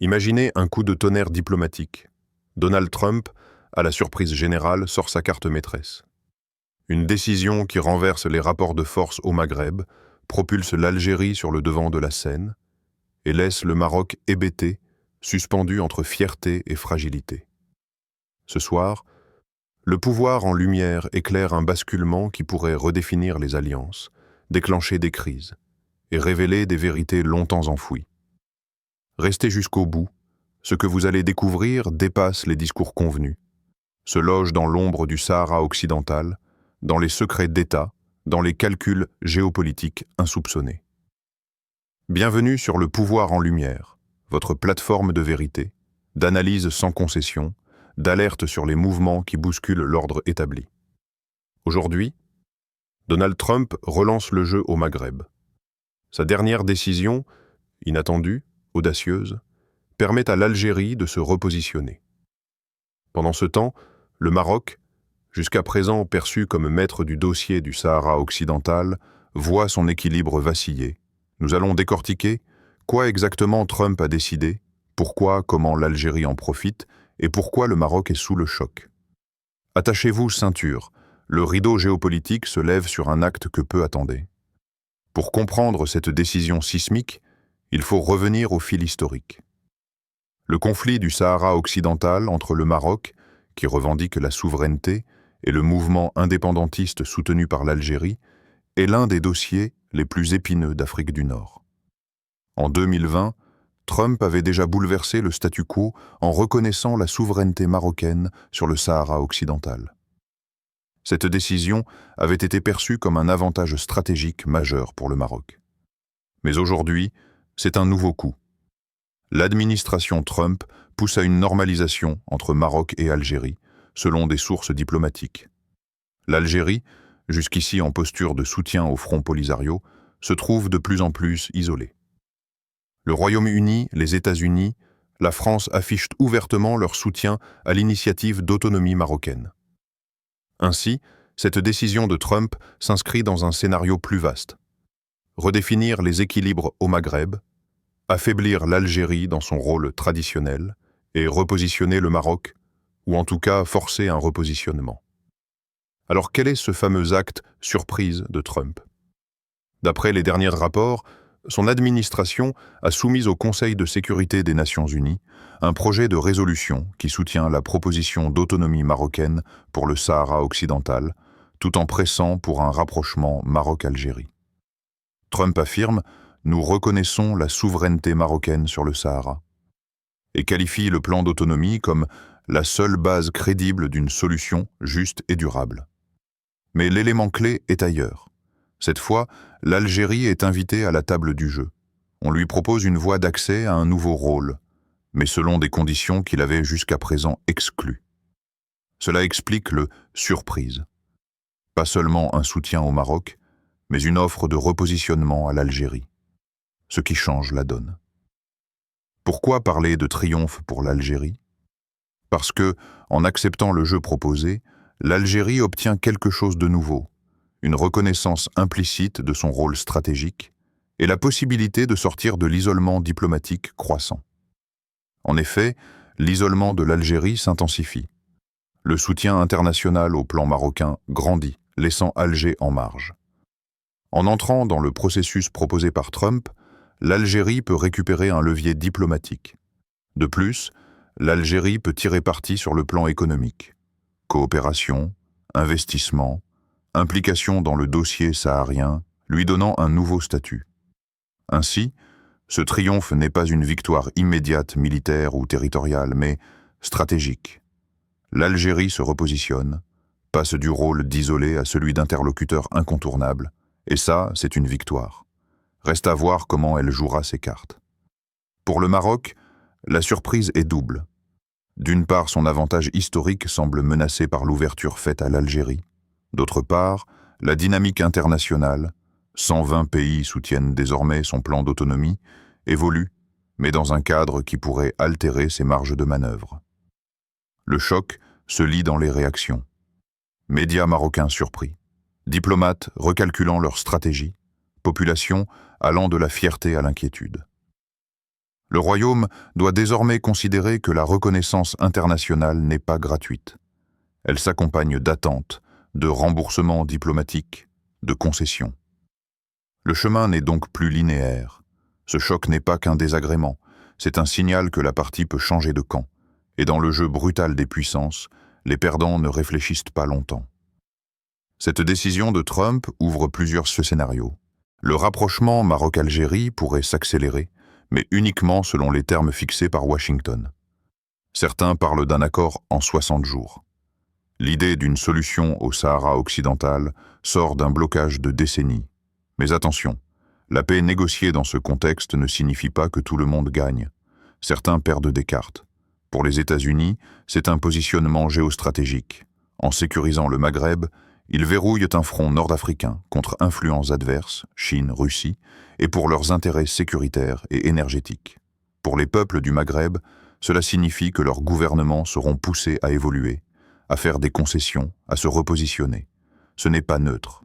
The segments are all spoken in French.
Imaginez un coup de tonnerre diplomatique. Donald Trump, à la surprise générale, sort sa carte maîtresse. Une décision qui renverse les rapports de force au Maghreb, propulse l'Algérie sur le devant de la scène et laisse le Maroc hébété, suspendu entre fierté et fragilité. Ce soir, le pouvoir en lumière éclaire un basculement qui pourrait redéfinir les alliances, déclencher des crises et révéler des vérités longtemps enfouies. Restez jusqu'au bout, ce que vous allez découvrir dépasse les discours convenus, se loge dans l'ombre du Sahara occidental, dans les secrets d'État, dans les calculs géopolitiques insoupçonnés. Bienvenue sur Le Pouvoir en Lumière, votre plateforme de vérité, d'analyse sans concession, d'alerte sur les mouvements qui bousculent l'ordre établi. Aujourd'hui, Donald Trump relance le jeu au Maghreb. Sa dernière décision, inattendue, audacieuse, permet à l'Algérie de se repositionner. Pendant ce temps, le Maroc, jusqu'à présent perçu comme maître du dossier du Sahara occidental, voit son équilibre vaciller. Nous allons décortiquer quoi exactement Trump a décidé, pourquoi, comment l'Algérie en profite et pourquoi le Maroc est sous le choc. Attachez-vous ceinture, le rideau géopolitique se lève sur un acte que peu attendaient. Pour comprendre cette décision sismique, il faut revenir au fil historique. Le conflit du Sahara occidental entre le Maroc, qui revendique la souveraineté, et le mouvement indépendantiste soutenu par l'Algérie, est l'un des dossiers les plus épineux d'Afrique du Nord. En 2020, Trump avait déjà bouleversé le statu quo en reconnaissant la souveraineté marocaine sur le Sahara occidental. Cette décision avait été perçue comme un avantage stratégique majeur pour le Maroc. Mais aujourd'hui, c'est un nouveau coup. L'administration Trump pousse à une normalisation entre Maroc et Algérie, selon des sources diplomatiques. L'Algérie, jusqu'ici en posture de soutien au Front Polisario, se trouve de plus en plus isolée. Le Royaume-Uni, les États-Unis, la France affichent ouvertement leur soutien à l'initiative d'autonomie marocaine. Ainsi, cette décision de Trump s'inscrit dans un scénario plus vaste. Redéfinir les équilibres au Maghreb, affaiblir l'Algérie dans son rôle traditionnel et repositionner le Maroc, ou en tout cas forcer un repositionnement. Alors quel est ce fameux acte surprise de Trump? D'après les derniers rapports, son administration a soumis au Conseil de sécurité des Nations Unies un projet de résolution qui soutient la proposition d'autonomie marocaine pour le Sahara occidental, tout en pressant pour un rapprochement Maroc-Algérie. Trump affirme « Nous reconnaissons la souveraineté marocaine sur le Sahara » et qualifie le plan d'autonomie comme la seule base crédible d'une solution juste et durable. Mais l'élément clé est ailleurs. Cette fois, l'Algérie est invitée à la table du jeu. On lui propose une voie d'accès à un nouveau rôle, mais selon des conditions qu'il avait jusqu'à présent exclues. Cela explique le « surprise ». Pas seulement un soutien au Maroc, mais une offre de repositionnement à l'Algérie, ce qui change la donne. Pourquoi parler de triomphe pour l'Algérie? Parce que, en acceptant le jeu proposé, l'Algérie obtient quelque chose de nouveau, une reconnaissance implicite de son rôle stratégique et la possibilité de sortir de l'isolement diplomatique croissant. En effet, l'isolement de l'Algérie s'intensifie. Le soutien international au plan marocain grandit, laissant Alger en marge. En entrant dans le processus proposé par Trump, l'Algérie peut récupérer un levier diplomatique. De plus, l'Algérie peut tirer parti sur le plan économique. Coopération, investissement, implication dans le dossier saharien, lui donnant un nouveau statut. Ainsi, ce triomphe n'est pas une victoire immédiate militaire ou territoriale, mais stratégique. L'Algérie se repositionne, passe du rôle d'isolé à celui d'interlocuteur incontournable, et ça, c'est une victoire. Reste à voir comment elle jouera ses cartes. Pour le Maroc, la surprise est double. D'une part, son avantage historique semble menacé par l'ouverture faite à l'Algérie. D'autre part, la dynamique internationale, 120 pays soutiennent désormais son plan d'autonomie, évolue, mais dans un cadre qui pourrait altérer ses marges de manœuvre. Le choc se lit dans les réactions. Médias marocains surpris, diplomates recalculant leur stratégie, population allant de la fierté à l'inquiétude. Le Royaume doit désormais considérer que la reconnaissance internationale n'est pas gratuite. Elle s'accompagne d'attentes, de remboursements diplomatiques, de concessions. Le chemin n'est donc plus linéaire. Ce choc n'est pas qu'un désagrément, c'est un signal que la partie peut changer de camp. Et dans le jeu brutal des puissances, les perdants ne réfléchissent pas longtemps. Cette décision de Trump ouvre plusieurs scénarios. Le rapprochement Maroc-Algérie pourrait s'accélérer, mais uniquement selon les termes fixés par Washington. Certains parlent d'un accord en 60 jours. L'idée d'une solution au Sahara occidental sort d'un blocage de décennies. Mais attention, la paix négociée dans ce contexte ne signifie pas que tout le monde gagne. Certains perdent des cartes. Pour les États-Unis, c'est un positionnement géostratégique. En sécurisant le Maghreb, ils verrouillent un front nord-africain contre influences adverses, Chine, Russie, et pour leurs intérêts sécuritaires et énergétiques. Pour les peuples du Maghreb, cela signifie que leurs gouvernements seront poussés à évoluer, à faire des concessions, à se repositionner. Ce n'est pas neutre.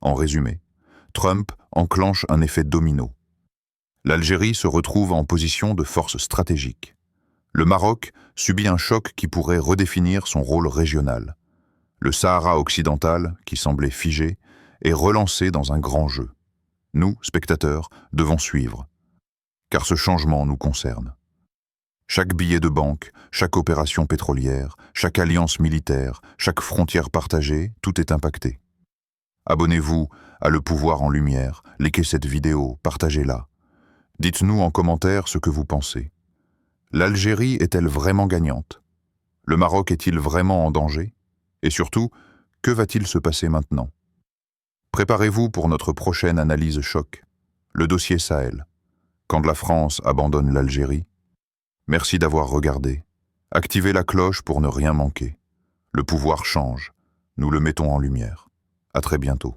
En résumé, Trump enclenche un effet domino. L'Algérie se retrouve en position de force stratégique. Le Maroc subit un choc qui pourrait redéfinir son rôle régional. Le Sahara occidental, qui semblait figé, est relancé dans un grand jeu. Nous, spectateurs, devons suivre, car ce changement nous concerne. Chaque billet de banque, chaque opération pétrolière, chaque alliance militaire, chaque frontière partagée, tout est impacté. Abonnez-vous à Le Pouvoir en Lumière, likez cette vidéo, partagez-la. Dites-nous en commentaire ce que vous pensez. L'Algérie est-elle vraiment gagnante? Le Maroc est-il vraiment en danger? Et surtout, que va-t-il se passer maintenant? Préparez-vous pour notre prochaine analyse choc, le dossier Sahel. Quand la France abandonne l'Algérie? Merci d'avoir regardé. Activez la cloche pour ne rien manquer. Le pouvoir change. Nous le mettons en lumière. À très bientôt.